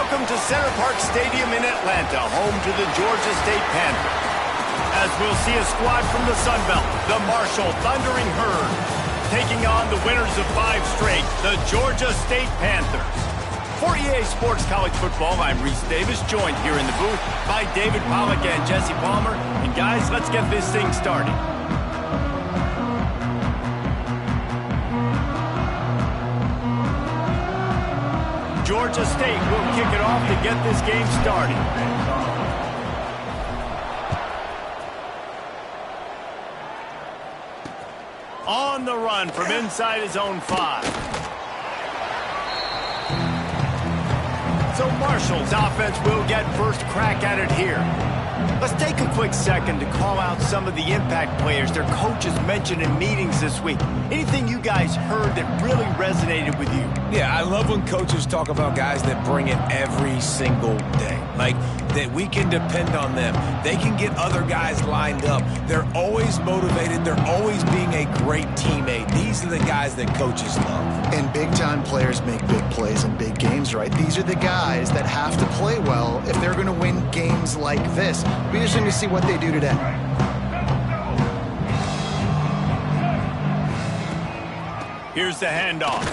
Welcome to Center Park Stadium in Atlanta, home to the Georgia State Panthers. As we'll see a squad from the Sun Belt, the Marshall Thundering Herd, taking on the winners of 5 straight, the Georgia State Panthers. For EA Sports College Football, I'm Reese Davis, joined here in the booth by David Pollack and Jesse Palmer. And guys, let's get this thing started. Georgia State will kick it off to get this game started. On the run from inside his own 5. So Marshall's offense will get first crack at it here. Let's take a quick second to call out some of the impact players their coaches mentioned in meetings this week. Anything you guys heard that really resonated with you? Yeah, I love when coaches talk about guys that bring it every single day. Like, that we can depend on them. They can get other guys lined up. They're always motivated. They're always being a great teammate. These are the guys that coaches love. And big-time players make big plays in big games, right? These are the guys that have to play well if they're going to win games like this. Be interesting to see what they do today. Here's the handoff.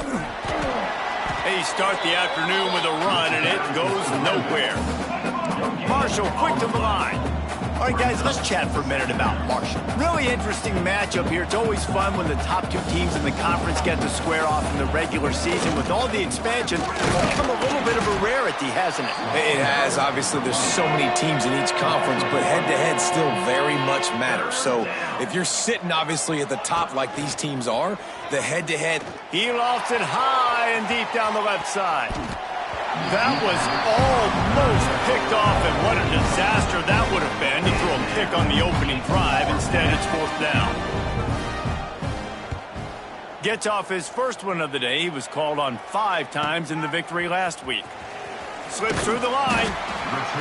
They start the afternoon with a run, and it goes nowhere. Marshall quick to the line. All right, guys, let's chat for a minute about Marshall. Really interesting matchup here. It's always fun when the top 2 teams in the conference get to square off in the regular season. With all the expansion, it's become a little bit of a rarity, hasn't it? It has. Obviously, there's so many teams in each conference, but head-to-head still very much matters. So if you're sitting, obviously, at the top like these teams are, the head-to-head... He lofts it high and deep down the left side. That was almost picked off, and what a disaster that would have been to throw a pick on the opening drive. Instead, it's 4th down. Gets off his first one of the day. He was called on 5 times in the victory last week. Slips through the line.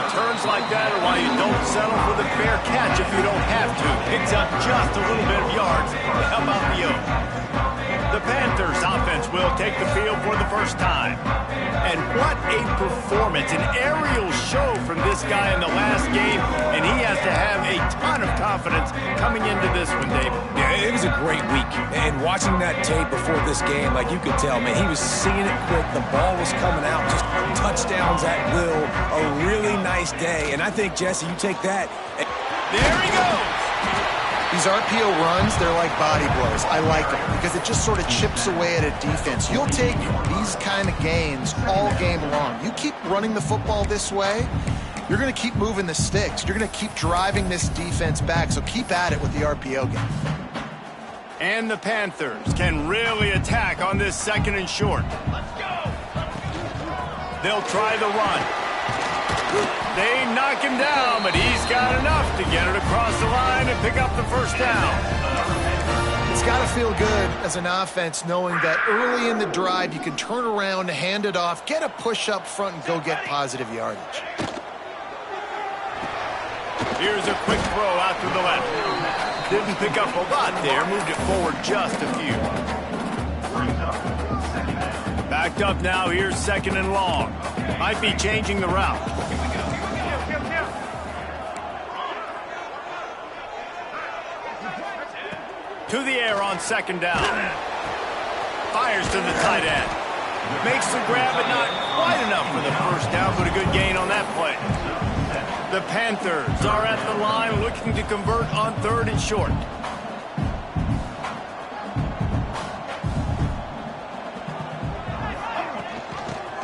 Returns like that are why you don't settle for the fair catch if you don't have to. Picks up just a little bit of yards to help out the Oak. The Panthers offense will take the field for the first time. And what a performance, an aerial show from this guy in the last game, and he has to have a ton of confidence coming into this one, David. Yeah, it was a great week. And watching that tape before this game, like you could tell, man, he was seeing it quick. The ball was coming out, just touchdowns at will. A really nice day. And I think, Jesse, you take that. There he goes. These RPO runs, they're like body blows. I like them because it just sort of chips away at a defense. You'll take these kind of gains all game long. You keep running the football this way, you're going to keep moving the sticks. You're going to keep driving this defense back, so keep at it with the RPO game. And the Panthers can really attack on this 2nd and short. Let's go. They'll try the run. They knock him down, but he's got enough to get it across the line and pick up the first down. It's got to feel good as an offense knowing that early in the drive you can turn around, hand it off, get a push up front, and go get positive yardage. Here's a quick throw out to the left. Didn't pick up a lot there, moved it forward just a few. Backed up now, here's 2nd and long. Might be changing the route. To the air on 2nd down. Fires to the tight end. Makes the grab, but not quite enough for the first down, but a good gain on that play. The Panthers are at the line looking to convert on 3rd and short.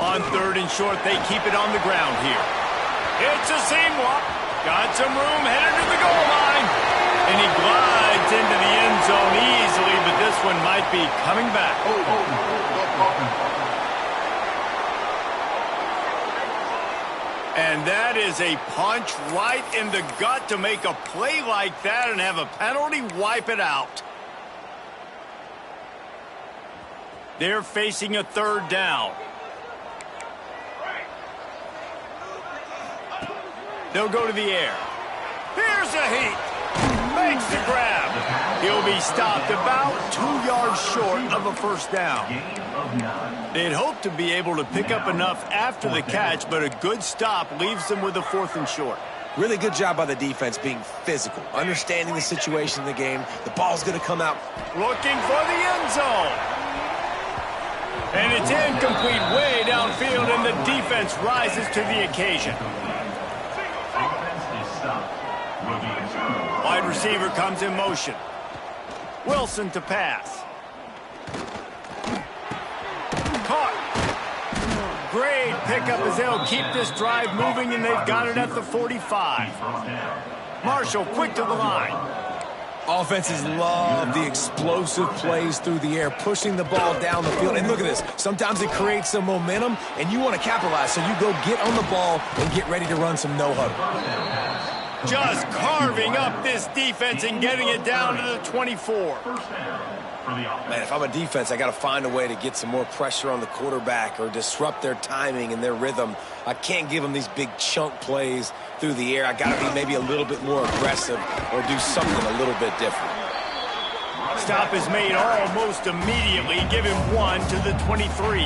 On 3rd and short, they keep it on the ground here. It's a seam walk. Got some room, headed to the goal line. And he glides into the end zone easily, but this one might be coming back. And that is a punch right in the gut to make a play like that and have a penalty wipe it out. They're facing a 3rd down. They'll go to the air. Here's a heat. Makes the grab. He'll be stopped about 2 yards short of a first down. They'd hoped to be able to pick up enough after the catch, but a good stop leaves them with a 4th and short. Really good job by the defense being physical, understanding the situation in the game. The ball's going to come out. Looking for the end zone. And it's incomplete way downfield, and the defense rises to the occasion. Wide receiver comes in motion. Wilson to pass. Caught. Great pickup as they'll keep this drive moving, and they've got it at the 45. Marshall quick to the line. Offenses love the explosive plays through the air, pushing the ball down the field. And look at this. Sometimes it creates some momentum, and you want to capitalize. So you go get on the ball and get ready to run some no-huddle. Just carving up this defense and getting it down to the 24. Man, if I'm a defense, I got to find a way to get some more pressure on the quarterback or disrupt their timing and their rhythm. I can't give them these big chunk plays through the air. I got to be maybe a little bit more aggressive or do something a little bit different. Stop is made almost immediately. Give him 1 to the 23.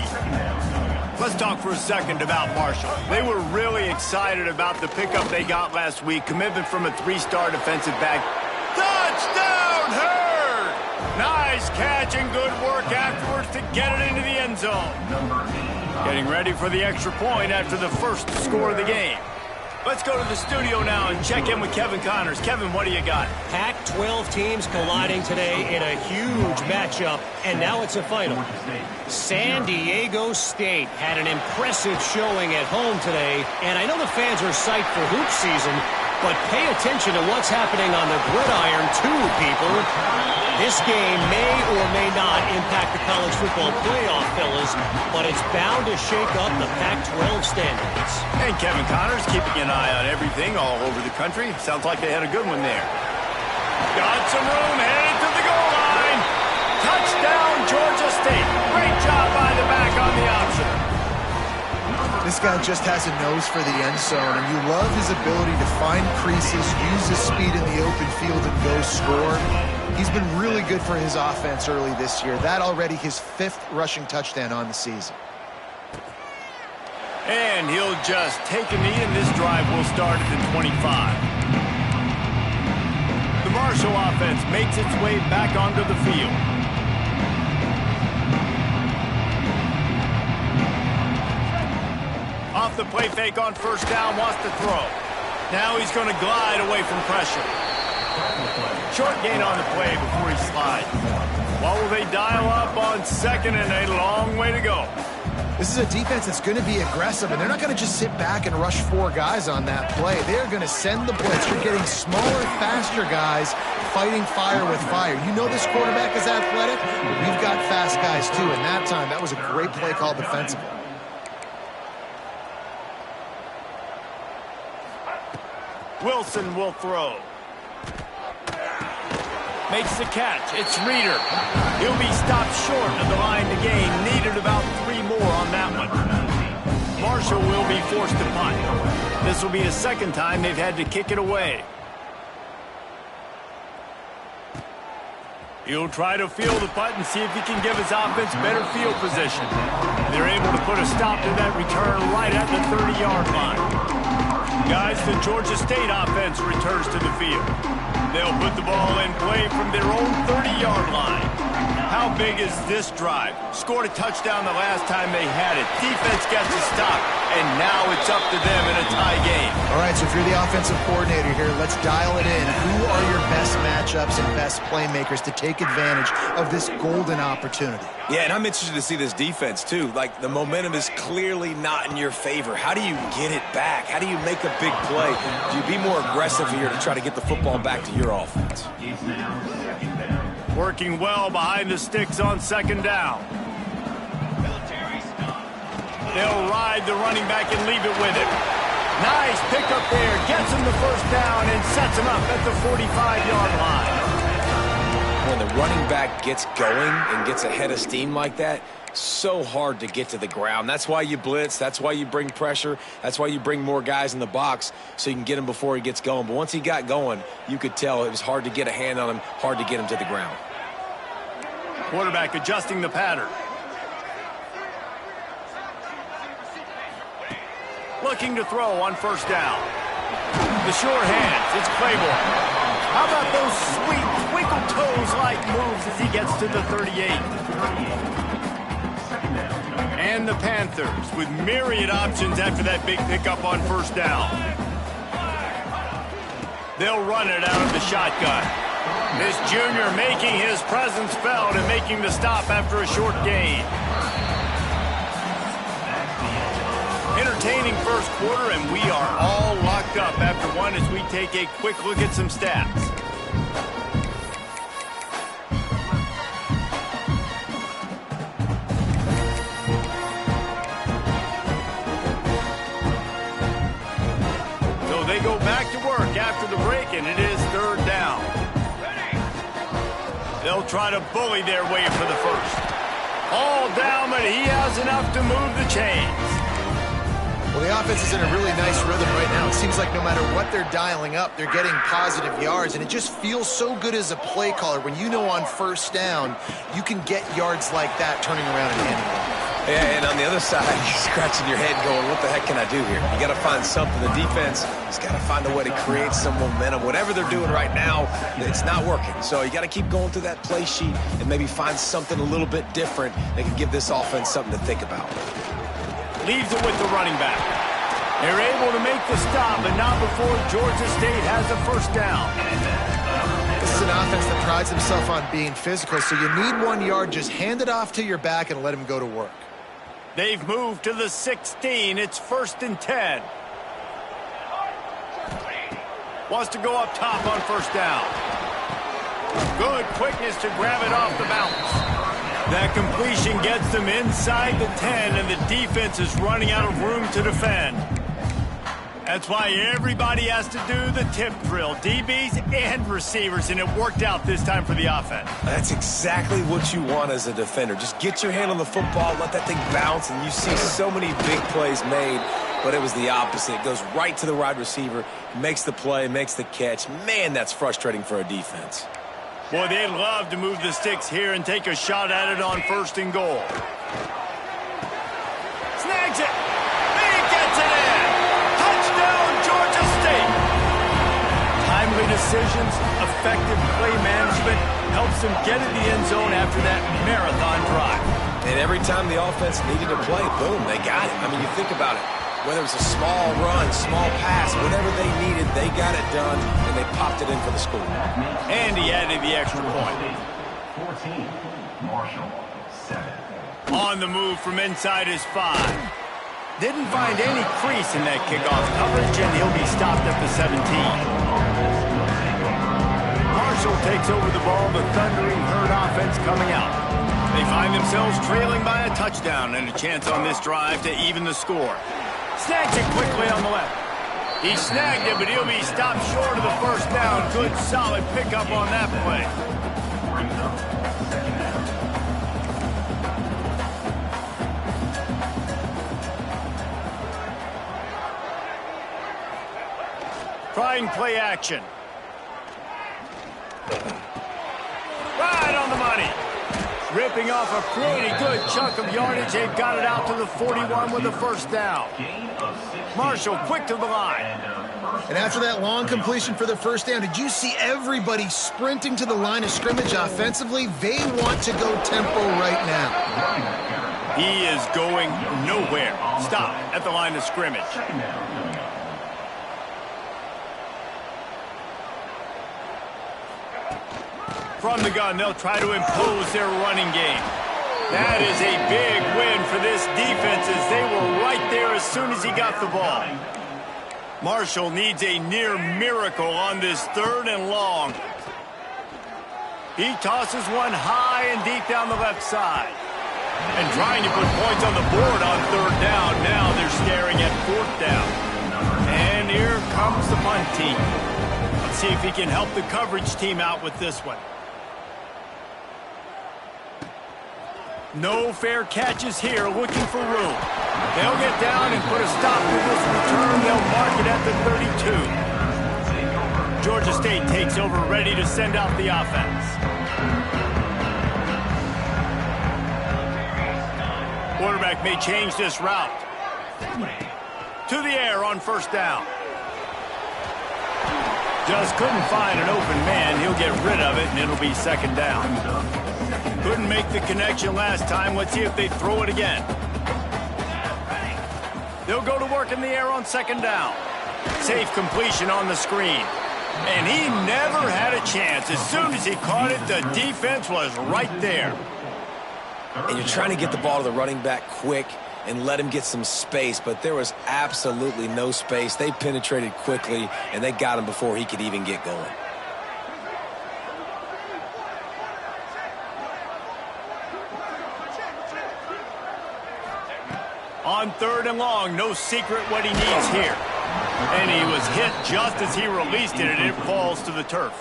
Let's talk for a second about Marshall. They were really excited about the pickup they got last week. Commitment from a 3-star defensive back. Touchdown, Hurd! Nice catch and good work afterwards to get it into the end zone. Getting ready for the extra point after the first score of the game. Let's go to the studio now and check in with Kevin Connors. Kevin, what do you got? Pac-12 teams colliding today in a huge matchup, and now it's a final. San Diego State had an impressive showing at home today, and I know the fans are psyched for hoop season, but pay attention to what's happening on the gridiron too, people. This game may or may not impact the college football playoff, fellas, but it's bound to shake up the Pac-12 standings. And Kevin Connors keeping an eye on everything all over the country. Sounds like they had a good one there. Got some room, headed to the goal line. Touchdown, Georgia State. Great job by the back on the option. This guy just has a nose for the end zone, and you love his ability to find creases, use his speed in the open field, and go score. He's been really good for his offense early this year. That already his 5th rushing touchdown on the season. And he'll just take a knee, and this drive will start at the 25. The Marshall offense makes its way back onto the field. Off the play fake on first down, wants to throw. Now he's going to glide away from pressure. Short gain on the play before he slides. What will they dial up on second, and a long way to go? This is a defense that's going to be aggressive, and they're not going to just sit back and rush 4 guys on that play. They're going to send the blitz. You're getting smaller, faster guys fighting fire with fire. You know this quarterback is athletic, but we've got fast guys too, and that time that was a great play call defensively. Wilson will throw. Makes the catch. It's Reeder. He'll be stopped short of the line to gain. Needed about 3 more on that one. Marshall will be forced to punt. This will be the 2nd time they've had to kick it away. He'll try to field the punt and see if he can give his offense better field position. They're able to put a stop to that return right at the 30-yard line. Guys, the Georgia State offense returns to the field. They'll put the ball in play from their own 30-yard line. How big is this drive? Scored a touchdown the last time they had it. Defense gets a stop, and now it's up to them in a tie game. All right, so if you're the offensive coordinator here, let's dial it in. Who are your best matchups and best playmakers to take advantage of this golden opportunity? Yeah, and I'm interested to see this defense, too. Like, the momentum is clearly not in your favor. How do you get it back? How do you make a big play? Do you be more aggressive here to try to get the football back to your offense? Working well behind the sticks on 2nd down. They'll ride the running back and leave it with him. Nice pickup there. Gets him the first down and sets him up at the 45-yard line. When the running back gets going and gets ahead of steam like that, so hard to get to the ground. That's why you blitz. That's why you bring pressure. That's why you bring more guys in the box so you can get him before he gets going. But once he got going, you could tell it was hard to get a hand on him, hard to get him to the ground. Quarterback adjusting the pattern. Looking to throw on first down. The short hands. It's Claiborne. How about those sweet twinkle toes-like moves as he gets to the 38? And the Panthers with myriad options after that big pickup on first down. They'll run it out of the shotgun. This junior making his presence felt and making the stop after a short gain. Entertaining first quarter, and we are all locked up after one as we take a quick look at some stats. So they go back to work after the break, and it is third down. They'll try to bully their way for the first. All down, but he has enough to move the chains. Well, the offense is in a really nice rhythm right now. It seems like no matter what they're dialing up, they're getting positive yards, and it just feels so good as a play caller when you know on first down you can get yards like that turning around and handing it. Yeah, and on the other side, you're scratching your head going, what the heck can I do here? You got to find something. The defense has got to find a way to create some momentum. Whatever they're doing right now, it's not working. So you got to keep going through that play sheet and maybe find something a little bit different that can give this offense something to think about. Leaves it with the running back. They're able to make the stop, but not before Georgia State has a first down. This is an offense that prides himself on being physical, so you need 1 yard, just hand it off to your back and let him go to work. They've moved to the 16. It's 1st and 10. Wants to go up top on first down. Good quickness to grab it off the bounce. That completion gets them inside the 10, and the defense is running out of room to defend. That's why everybody has to do the tip drill, DBs and receivers, and it worked out this time for the offense. That's exactly what you want as a defender. Just get your hand on the football, let that thing bounce, and you see so many big plays made, but it was the opposite. It goes right to the wide receiver, makes the play, makes the catch. Man, that's frustrating for a defense. Boy, they'd love to move the sticks here and take a shot at it on 1st and goal. Snags it. He gets it in. Touchdown, Georgia State. Timely decisions, effective play management helps them get in the end zone after that marathon drive. And every time the offense needed to play, boom, they got it. I mean, you think about it. Whether it was a small run, small pass, whatever they needed, they got it done, and they popped it in for the score. And he added the extra point. 14, Marshall, 7. On the move from inside his 5. Didn't find any crease in that kickoff coverage, and he'll be stopped at the 17. Marshall takes over the ball, the thundering herd offense coming out. They find themselves trailing by a touchdown and a chance on this drive to even the score. Snags it quickly on the left. He snagged it, but he'll be stopped short of the first down. Good, solid pickup on that play. Trying play action. Right on the money. Ripping off a pretty good chunk of yardage. They've got it out to the 41 with a first down. Marshall quick to the line. And after that long completion for the first down, did you see everybody sprinting to the line of scrimmage offensively? They want to go tempo right now. He is going nowhere. Stop at the line of scrimmage. From the gun, they'll try to impose their running game. That is a big win for this defense as they were right there as soon as he got the ball. Marshall needs a near miracle on this 3rd and long. He tosses one high and deep down the left side. And trying to put points on the board on 3rd down. Now they're staring at 4th down. And here comes the punt team. Let's see if he can help the coverage team out with this one. No fair catches here, looking for room. They'll get down and put a stop to this return. They'll mark it at the 32. Georgia State takes over, ready to send out the offense. Quarterback may change this route. To the air on first down. Just couldn't find an open man. He'll get rid of it, and it'll be second down. Couldn't make the connection last time. Let's see if they throw it again. They'll go to work in the air on second down. Safe completion on the screen. And he never had a chance. As soon as he caught it, the defense was right there. And you're trying to get the ball to the running back quick and let him get some space, but there was absolutely no space. They penetrated quickly, and they got him before he could even get going. On third and long, no secret what he needs here. And he was hit just as he released it, and it falls to the turf.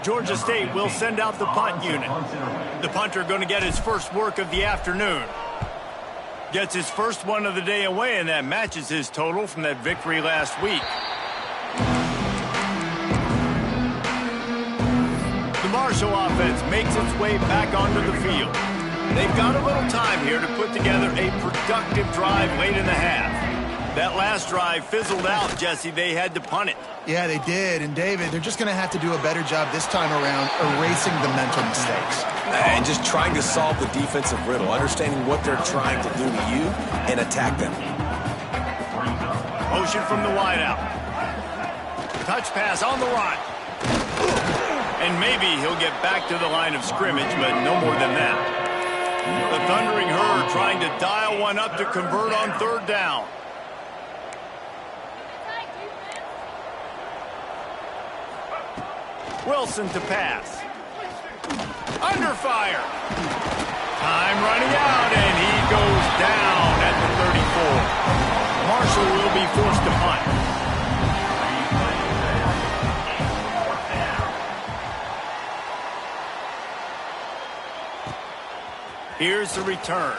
Georgia State will send out the punt unit. The punter going to get his first work of the afternoon. Gets his first one of the day away, and that matches his total from that victory last week. The Marshall offense makes its way back onto the field. They've got a little time here to put together a productive drive late in the half. That last drive fizzled out, Jesse. They had to punt it. Yeah, they did. And, David, they're just going to have to do a better job this time around erasing the mental mistakes. And just trying to solve the defensive riddle, understanding what they're trying to do to you and attack them. Motion from the wideout. Touch pass on the run. And maybe he'll get back to the line of scrimmage, but no more than that. The Thundering Herd trying to dial one up to convert on third down. Wilson to pass. Under fire. Time running out, and he goes down at the 34. Marshall will be forced to punt. Here's the return.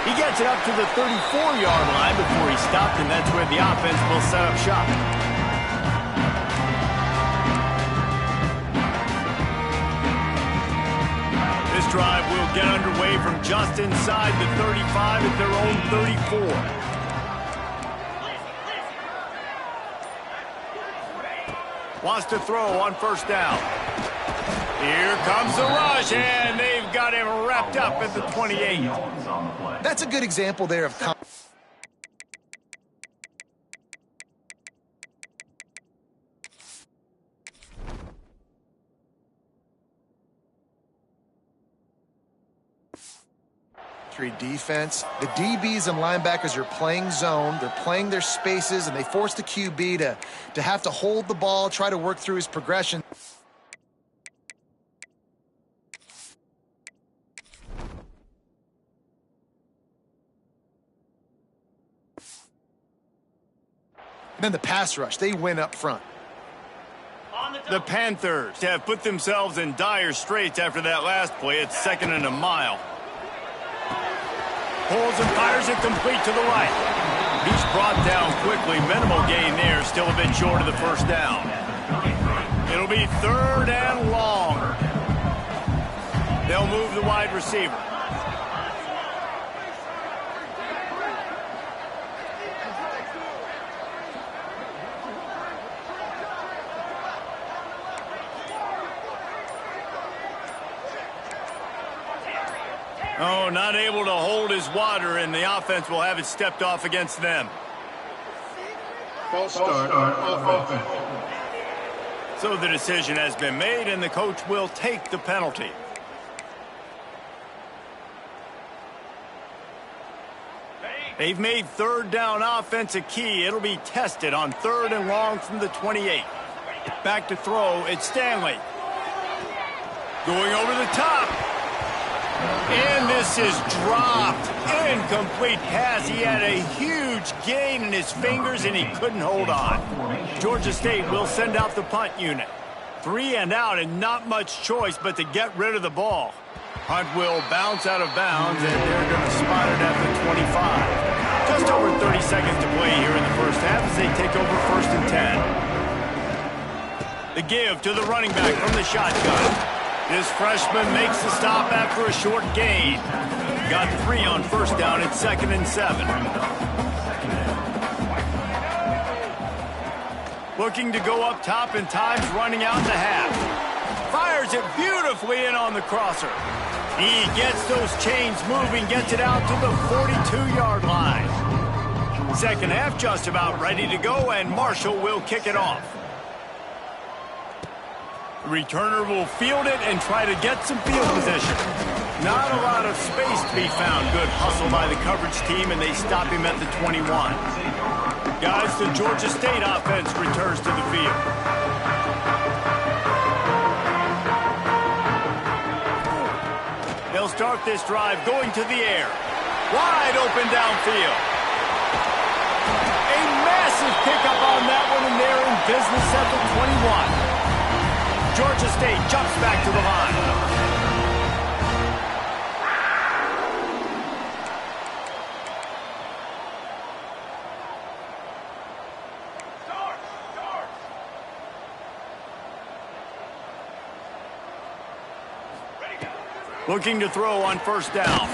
He gets it up to the 34-yard line before he stopped, and that's where the offense will set up shop. This drive will get underway from just inside the 35 at their own 34. Wants to throw on first down. Here comes the rush, and they've got him wrapped up at the 28. That's a good example there of defense. The DBs and linebackers are playing zone. They're playing their spaces, and they force the QB to have to hold the ball, try to work through his progression. And then the pass rush, they win up front. The Panthers have put themselves in dire straits after that last play. It's second and a mile. Pulls and fires it complete to the right. He's brought down quickly. Minimal gain there. Still a bit short of the first down. It'll be third and long. They'll move the wide receiver. Oh, not able to hold his water, and the offense will have it stepped off against them. False start on offense. So the decision has been made, and the coach will take the penalty. They've made third down offense a key. It'll be tested on third and long from the 28. Back to throw, it's Stanley. Going over the top. And this is dropped. Incomplete pass. He had a huge gain in his fingers, and he couldn't hold on. Georgia State will send out the punt unit. 3 and out and not much choice but to get rid of the ball. Hunt will bounce out of bounds, and they're going to spot it at the 25. Just over 30 seconds to play here in the first half as they take over 1st and 10. The give to the running back from the shotgun. This freshman makes the stop after a short gain. Got 3 on 1st down at 2nd and 7. Looking to go up top, and time's running out in the half. Fires it beautifully in on the crosser. He gets those chains moving, gets it out to the 42-yard line. Second half just about ready to go, and Marshall will kick it off. The returner will field it and try to get some field position. Not a lot of space to be found. Good hustle by the coverage team, and they stop him at the 21. Guys, the Georgia State offense returns to the field. They'll start this drive going to the air. Wide open downfield. A massive pickup on that one, and they're in business at the 21. Georgia State jumps back to the line. Looking to throw on 1st down.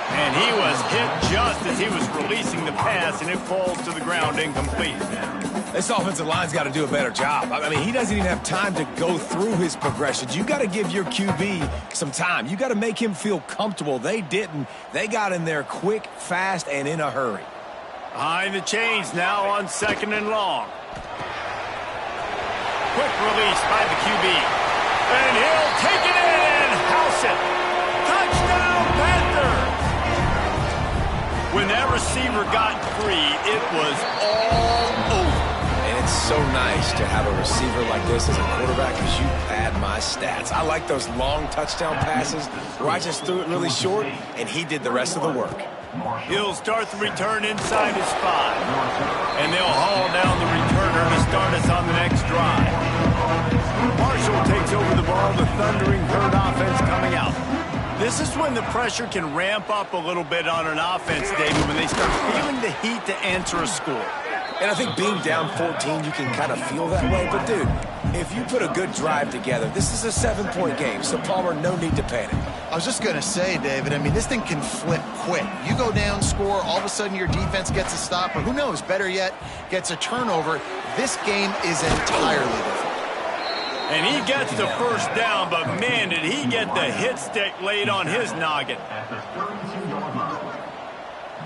And he was hit just as he was releasing the pass, and it falls to the ground incomplete. This offensive line's got to do a better job. I mean, he doesn't even have time to go through his progressions. You got to give your QB some time. You got to make him feel comfortable. They didn't. They got in there quick, fast, and in a hurry. Behind the chains now on 2nd and long. Quick release by the QB. And he'll take it in and house it. Touchdown, Panthers! When that receiver got free, it was all over. And it's so nice to have a receiver like this as a quarterback because you pad my stats. I like those long touchdown passes where I just threw it really short, and he did the rest of the work. He'll start the return inside his 5. And they'll haul down the returner to start us on the next drive. Marshall takes over the ball, the thundering Herd offense coming out. This is when the pressure can ramp up a little bit on an offense, David, when they start feeling the heat to answer a score. And I think being down 14, you can kind of feel that way. But, dude, if you put a good drive together, this is a 7-point game. So, Palmer, no need to panic. I was just going to say, David, I mean, this thing can flip quick. You go down, score, all of a sudden your defense gets a stop, or who knows, better yet, gets a turnover. This game is entirely different. And he gets the 1st down, but, man, did he get the hit stick laid on his noggin. At the 32-yard line.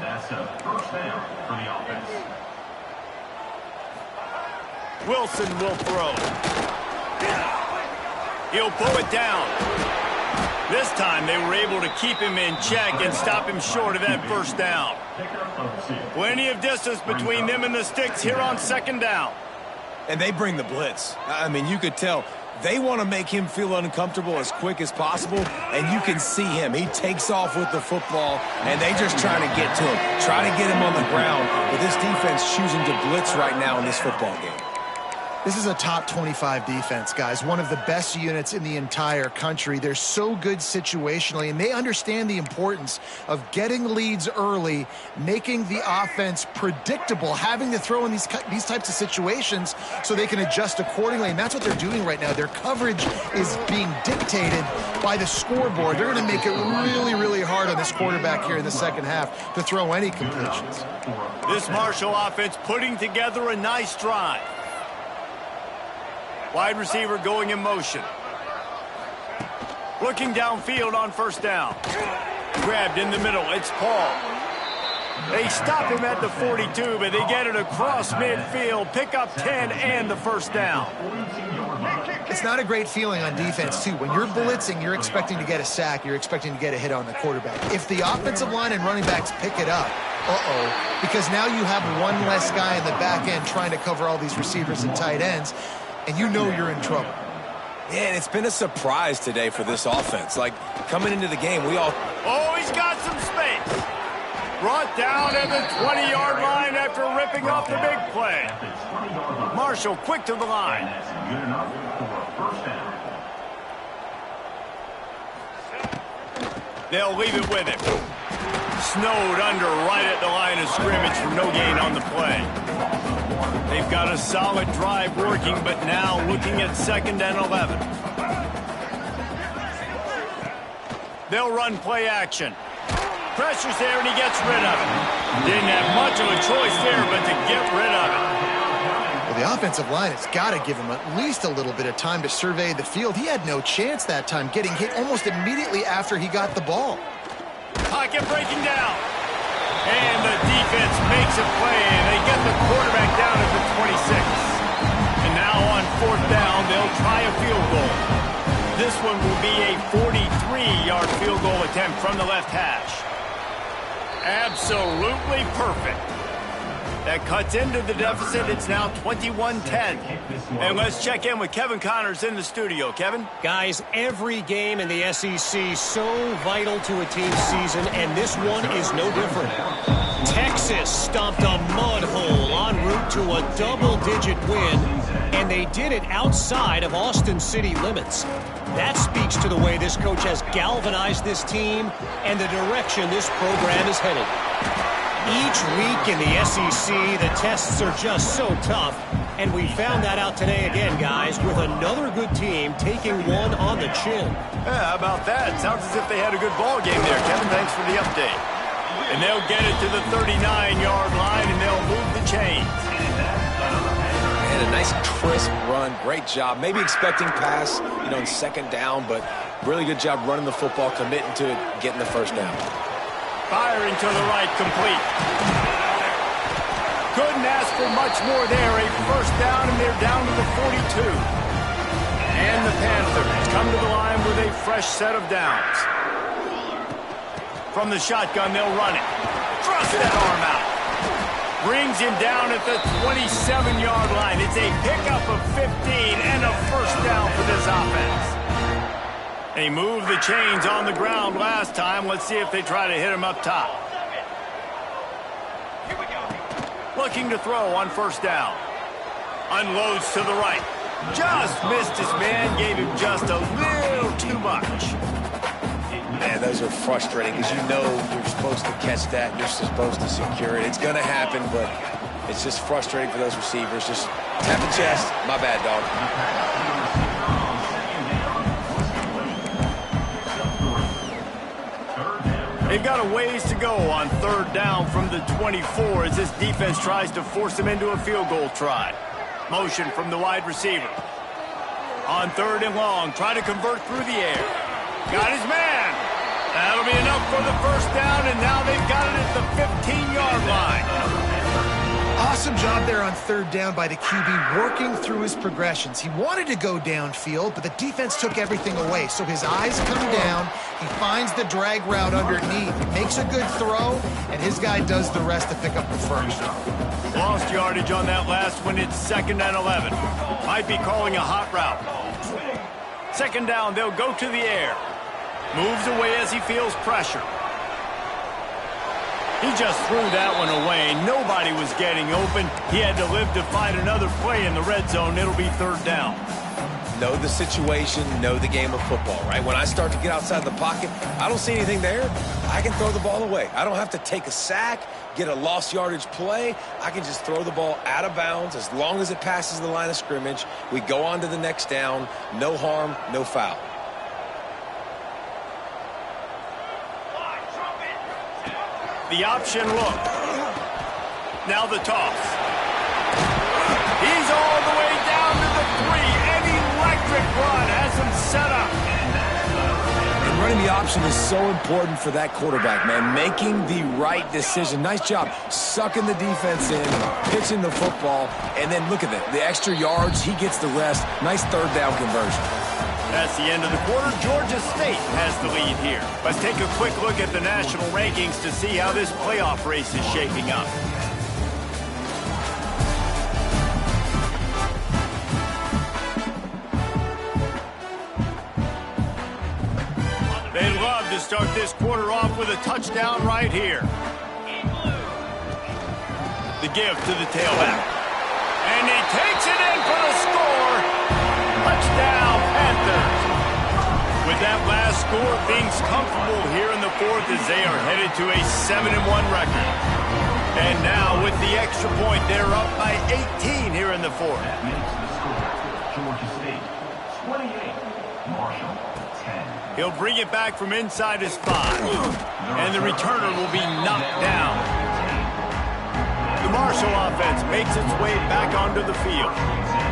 That's a 1st down for the offense. Wilson will throw. He'll pull it down. This time they were able to keep him in check and stop him short of that 1st down. Plenty of distance between them and the sticks here on 2nd down. And they bring the blitz. I mean, you could tell they want to make him feel uncomfortable as quick as possible, and you can see him. He takes off with the football, and they just trying to get to him, try to get him on the ground, but this defense choosing to blitz right now in this football game. This is a top 25 defense, guys. One of the best units in the entire country. They're so good situationally, and they understand the importance of getting leads early, making the offense predictable, having to throw in these types of situations so they can adjust accordingly, and that's what they're doing right now. Their coverage is being dictated by the scoreboard. They're going to make it really, really hard on this quarterback here in the second half to throw any completions. This Marshall offense putting together a nice drive. Wide receiver going in motion. Looking downfield on 1st down. Grabbed in the middle. It's Paul. They stop him at the 42, but they get it across midfield. Pick up 10 and the 1st down. It's not a great feeling on defense, too. When you're blitzing, you're expecting to get a sack. You're expecting to get a hit on the quarterback. If the offensive line and running backs pick it up, because now you have one less guy in the back end trying to cover all these receivers and tight ends, and you know you're in trouble. Yeah, and it's been a surprise today for this offense. Like, coming into the game, we all... Oh, he's got some space. Brought down at the 20-yard line after ripping off the big play. Marshall quick to the line. first down. They'll leave it with him. Snowed under right at the line of scrimmage for no gain on the play. They've got a solid drive working, but now looking at 2nd and 11. They'll run play action. Pressure's there, and he gets rid of it. Didn't have much of a choice there, but to get rid of it. Well, the offensive line has got to give him at least a little bit of time to survey the field. He had no chance that time, getting hit almost immediately after he got the ball. Pocket breaking down. And the defense makes a play, and they get the quarterback down at the 26. And now on 4th down, they'll try a field goal. This one will be a 43-yard field goal attempt from the left hash. Absolutely perfect. That cuts into the deficit. It's now 21-10. And let's check in with Kevin Connors in the studio. Kevin? Guys, every game in the SEC so vital to a team's season, and this one is no different. Texas stomped a mud hole en route to a double-digit win, and they did it outside of Austin city limits. That speaks to the way this coach has galvanized this team and the direction this program is headed. Each week in the SEC, the tests are just so tough, and we found that out today again, guys, with another good team taking one on the chin. Yeah, how about that? Sounds as if they had a good ball game there, Kevin. Thanks for the update. And they'll get it to the 39-yard line, and they'll move the chains. And a nice crisp run. Great job. Maybe expecting pass, in 2nd down, but really good job running the football, committing to it, getting the 1st down. Firing to the right, complete. Couldn't ask for much more there. A 1st down, and they're down to the 42. And the Panthers come to the line with a fresh set of downs. From the shotgun, they'll run it. Thrust that arm out. Brings him down at the 27-yard line. It's a pickup of 15 and a 1st down for this offense. They moved the chains on the ground last time. Let's see if they try to hit him up top. Looking to throw on 1st down. Unloads to the right. Just missed his man. Gave him just a little too much. Man, those are frustrating because you're supposed to catch that. You're supposed to secure it. It's going to happen, but it's just frustrating for those receivers. Just tap the chest. My bad, dog. They've got a ways to go on 3rd down from the 24 as this defense tries to force them into a field goal try. Motion from the wide receiver. On 3rd and long, try to convert through the air. Got his man. That'll be enough for the 1st down, and now they've got it at the 15-yard line. Awesome job there on 3rd down by the QB, working through his progressions. He wanted to go downfield, but the defense took everything away. So his eyes come down, he finds the drag route underneath, he makes a good throw, and his guy does the rest to pick up the 1st. Lost yardage on that last one. It's 2nd and 11. Might be calling a hot route. 2nd down, they'll go to the air. Moves away as he feels pressure. He just threw that one away. Nobody was getting open. He had to live to find another play in the red zone. It'll be 3rd down. Know the situation, know the game of football, right? When I start to get outside the pocket, I don't see anything there. I can throw the ball away. I don't have to take a sack, get a lost yardage play. I can just throw the ball out of bounds as long as it passes the line of scrimmage. We go on to the next down. No harm, no foul. The option look. Now the toss. He's all the way down to the 3. An electric run has him set up. And running the option is so important for that quarterback, man. Making the right decision. Nice job sucking the defense in, pitching the football, and then look at that. The extra yards, he gets the rest. Nice 3rd down conversion. That's the end of the quarter. Georgia State has the lead here. Let's take a quick look at the national rankings to see how this playoff race is shaping up. They'd love to start this quarter off with a touchdown right here. The give to the tailback. And he takes it in for the score. Touchdown, That last score, things comfortable here in the fourth as they are headed to a 7-1 record. And now with the extra point, they're up by 18 here in the fourth. That makes the score Georgia State 28, Marshall 10. He'll bring it back from inside his 5. And the returner will be knocked down. The Marshall offense makes its way back onto the field.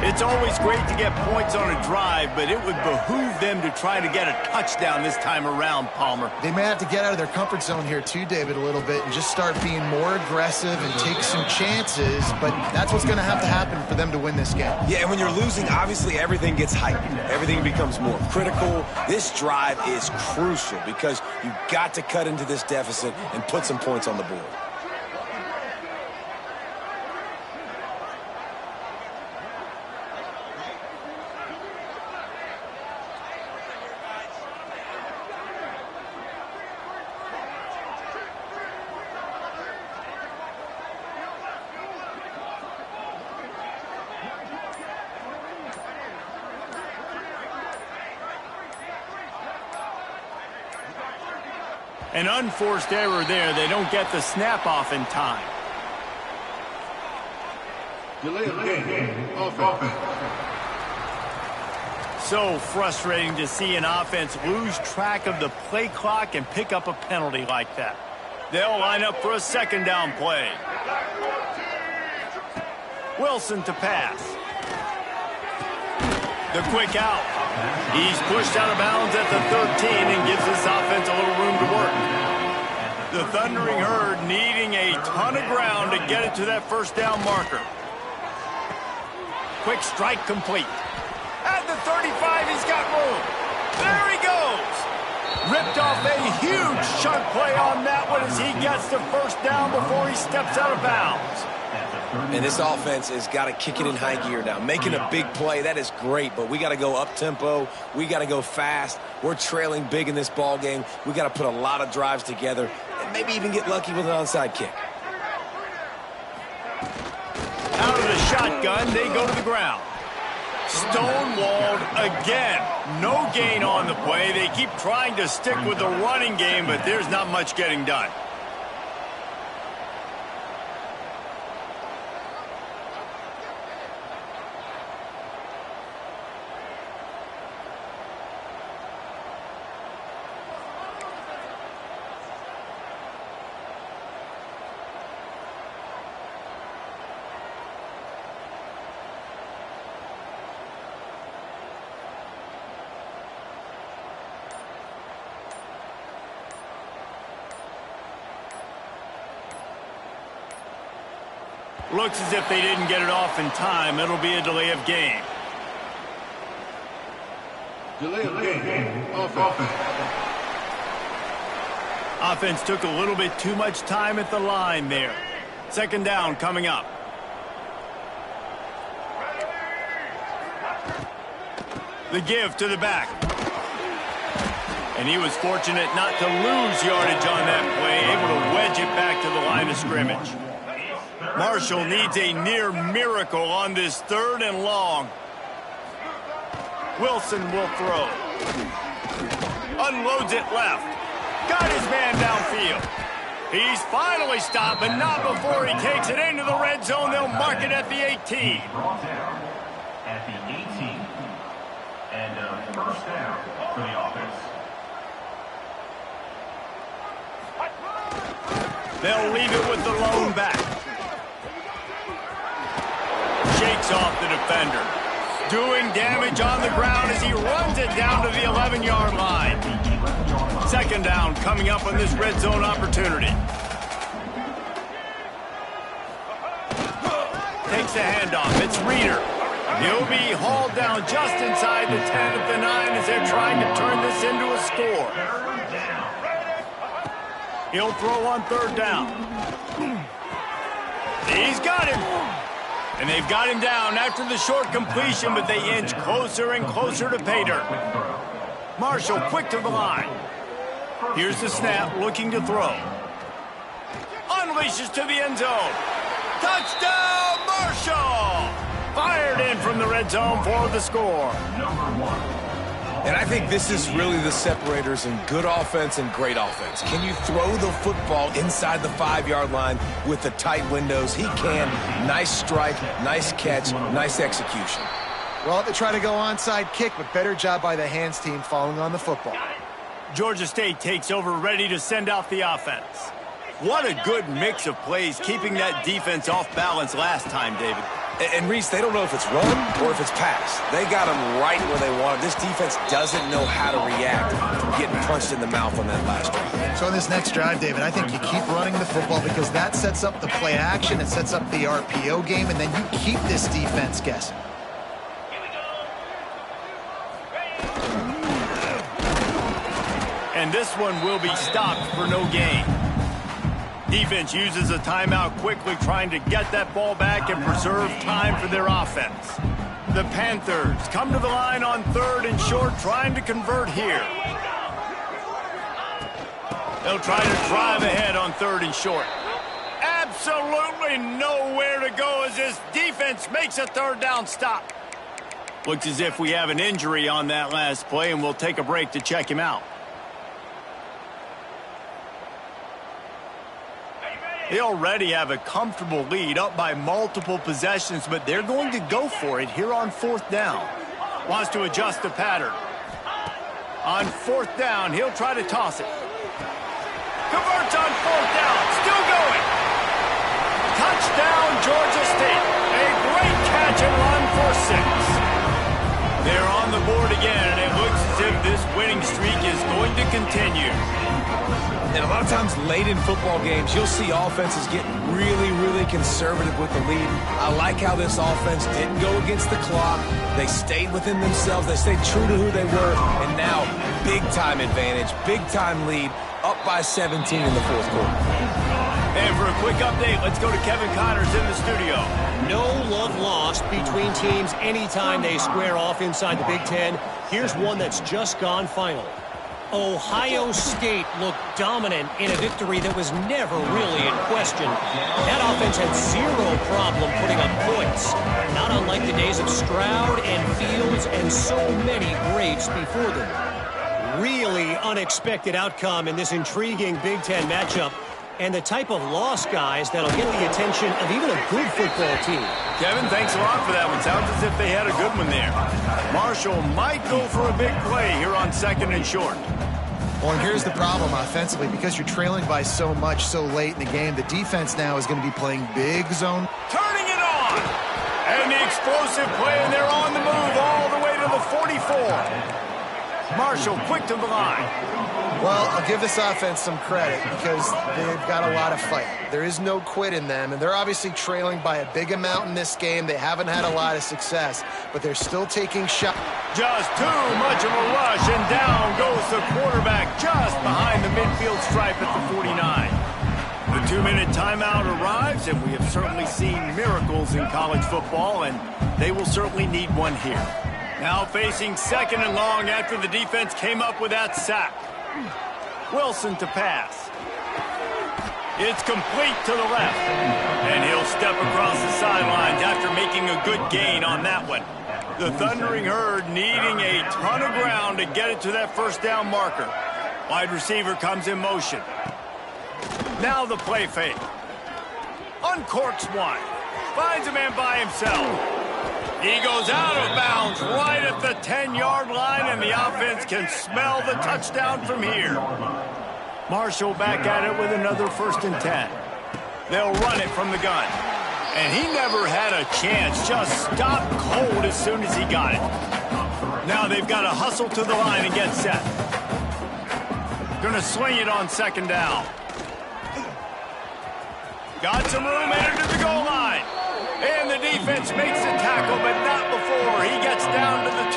It's always great to get points on a drive, but it would behoove them to try to get a touchdown this time around, Palmer. They may have to get out of their comfort zone here too, David, a little bit and just start being more aggressive and take some chances, but that's what's going to have to happen for them to win this game. Yeah, and when you're losing, obviously everything gets heightened. Everything becomes more critical. This drive is crucial because you've got to cut into this deficit and put some points on the board. An unforced error there. They don't get the snap off in time. Delay of game. Offense. So frustrating to see an offense lose track of the play clock and pick up a penalty like that. They'll line up for a second down play. Wilson to pass. The quick out. He's pushed out of bounds at the 13 and gives this offense a little room to work. The Thundering Herd needing a ton of ground to get it to that first down marker. Quick strike complete. At the 35, he's got room. There he goes. Ripped off a huge chunk play on that one as he gets the first down before he steps out of bounds. And this offense has got to kick it in high gear now. Making a big play, that is great, but we got to go up-tempo. We got to go fast. We're trailing big in this ball game. We got to put a lot of drives together and maybe even get lucky with an onside kick. Out of the shotgun, they go to the ground. Stonewalled again. No gain on the play. They keep trying to stick with the running game, but there's not much getting done. Looks as if they didn't get it off in time. It'll be a delay of game. Delay of game. Offense. Offense took a little bit too much time at the line there. Second down coming up. The give to the back. And he was fortunate not to lose yardage on that play, able to wedge it back to the line of scrimmage. Marshall needs a near miracle on this 3rd and long. Wilson will throw. Unloads it left. Got his man downfield. He's finally stopped, but not before he takes it into the red zone. They'll mark it at the 18. Brought down at the 18. And first down for the offense. They'll leave it with the lone back. Shakes off the defender. Doing damage on the ground as he runs it down to the 11-yard line. Second down coming up on this red zone opportunity. Takes the handoff. It's Reeder. He'll be hauled down just inside the 10 at the 9 as they're trying to turn this into a score. He'll throw on 3rd down. He's got him. And they've got him down after the short completion, but they inch closer and closer to pay dirt. Marshall quick to the line. Here's the snap, looking to throw. Unleashes to the end zone. Touchdown, Marshall! Fired in from the red zone for the score. Number 1. And I think this is really the separators in good offense and great offense. Can you throw the football inside the 5-yard line with the tight windows? He can. Nice strike, nice catch, nice execution. Well, they try to go onside kick, but better job by the hands team following on the football. Georgia State takes over, ready to send out the offense. What a good mix of plays, keeping that defense off balance last time, David. And Reese, they don't know if it's run or if it's pass. They got them right where they want it. This defense doesn't know how to react to getting punched in the mouth on that last drive. So in this next drive, David, I think you keep running the football because that sets up the play action, it sets up the RPO game, and then you keep this defense guessing. And this one will be stopped for no gain. Defense uses a timeout quickly, trying to get that ball back and preserve time for their offense. The Panthers come to the line on 3rd and short, trying to convert here. They'll try to drive ahead on 3rd and short. Absolutely nowhere to go as this defense makes a 3rd down stop. Looks as if we have an injury on that last play, and we'll take a break to check him out. They already have a comfortable lead, up by multiple possessions, but they're going to go for it here on 4th down. Wants to adjust the pattern. On 4th down, he'll try to toss it. Converts on 4th down, still going. Touchdown, Georgia State. A great catch and run for 6. They're on the board again, and it looks as if this winning streak is going to continue. And a lot of times late in football games, you'll see offenses get really, really conservative with the lead. I like how this offense didn't go against the clock. They stayed within themselves. They stayed true to who they were. And now, big-time advantage, big-time lead, up by 17 in the 4th quarter. And for a quick update, let's go to Kevin Connors in the studio. No love lost between teams anytime they square off inside the Big Ten. Here's one that's just gone final. Ohio State looked dominant in a victory that was never really in question. That offense had zero problem putting up points, not unlike the days of Stroud and Fields and so many greats before them. Really unexpected outcome in this intriguing Big Ten matchup, and the type of loss, guys, that'll get the attention of even a good football team. Kevin, thanks a lot for that one. Sounds as if they had a good one there. Marshall might go for a big play here on 2nd and short. Well, and here's the problem offensively. Because you're trailing by so much so late in the game, the defense now is going to be playing big zone. Turning it on! And the explosive play, and they're on the move all the way to the 44. Marshall quick to the line. Well, I'll give this offense some credit because they've got a lot of fight. There is no quit in them, and they're obviously trailing by a big amount in this game. They haven't had a lot of success, but they're still taking shots. Just too much of a rush, and down goes the quarterback just behind the midfield stripe at the 49. The 2-minute timeout arrives, and we have certainly seen miracles in college football, and they will certainly need one here. Now facing 2nd and long after the defense came up with that sack. Wilson to pass. It's complete to the left. And he'll step across the sidelines after making a good gain on that one. The Thundering Herd needing a ton of ground to get it to that 1st down marker. Wide receiver comes in motion. Now the play fake. Uncorks one. Finds a man by himself. He goes out of bounds right at the 10-yard line, and the offense can smell the touchdown from here. Marshall back at it with another 1st and 10. They'll run it from the gun. And he never had a chance, just stopped cold as soon as he got it. Now they've got to hustle to the line and get set. Gonna swing it on 2nd down. Got some room, entered to the goal line. And the defense makes the tackle, but not before he gets down to the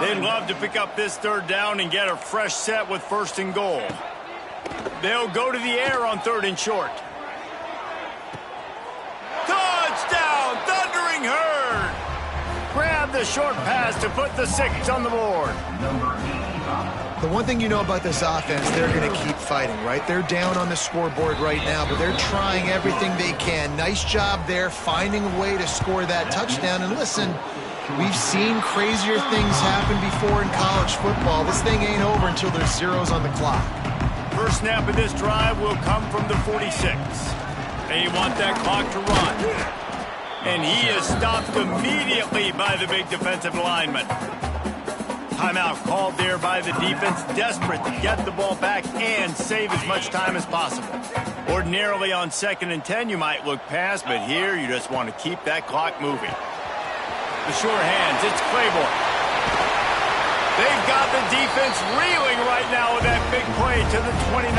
2. They'd love to pick up this 3rd down and get a fresh set with 1st and goal. They'll go to the air on 3rd and short. Touchdown, Thundering Herd! Grab the short pass to put the 6 on the board. The one thing you know about this offense, they're going to keep fighting, right? They're down on the scoreboard right now, but they're trying everything they can. Nice job there, finding a way to score that touchdown. And listen, We've seen crazier things happen before in college football. This thing ain't over until there's zeros on the clock. First snap of this drive will come from the 46. They want that clock to run. And he is stopped immediately by the big defensive lineman. Timeout called there by the defense, desperate to get the ball back and save as much time as possible. Ordinarily on 2nd and 10, you might look past, but here you just want to keep that clock moving. The sure hands, it's Claiborne. They've got the defense reeling right now with that big play to the 29.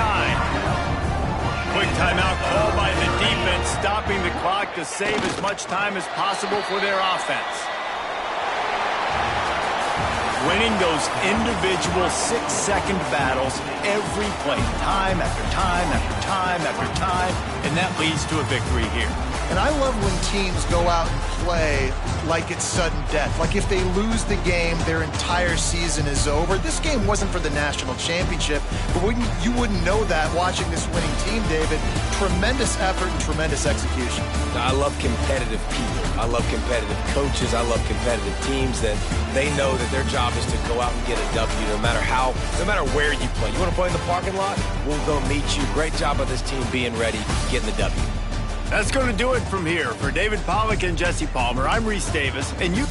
Quick timeout called by the defense, stopping the clock to save as much time as possible for their offense. Winning those individual 6-second battles every play, time after time after time after time, and that leads to a victory here. And I love when teams go out and play like it's sudden death. Like if they lose the game, their entire season is over. This game wasn't for the national championship, but you wouldn't know that watching this winning team, David. Tremendous effort and tremendous execution. I love competitive people. I love competitive coaches. I love competitive teams that they know that their job is to go out and get a W no matter where you play. You want to play in the parking lot? We'll go meet you. Great job of this team being ready, getting the W. That's going to do it from here. For David Pollack and Jesse Palmer, I'm Reese Davis, and you...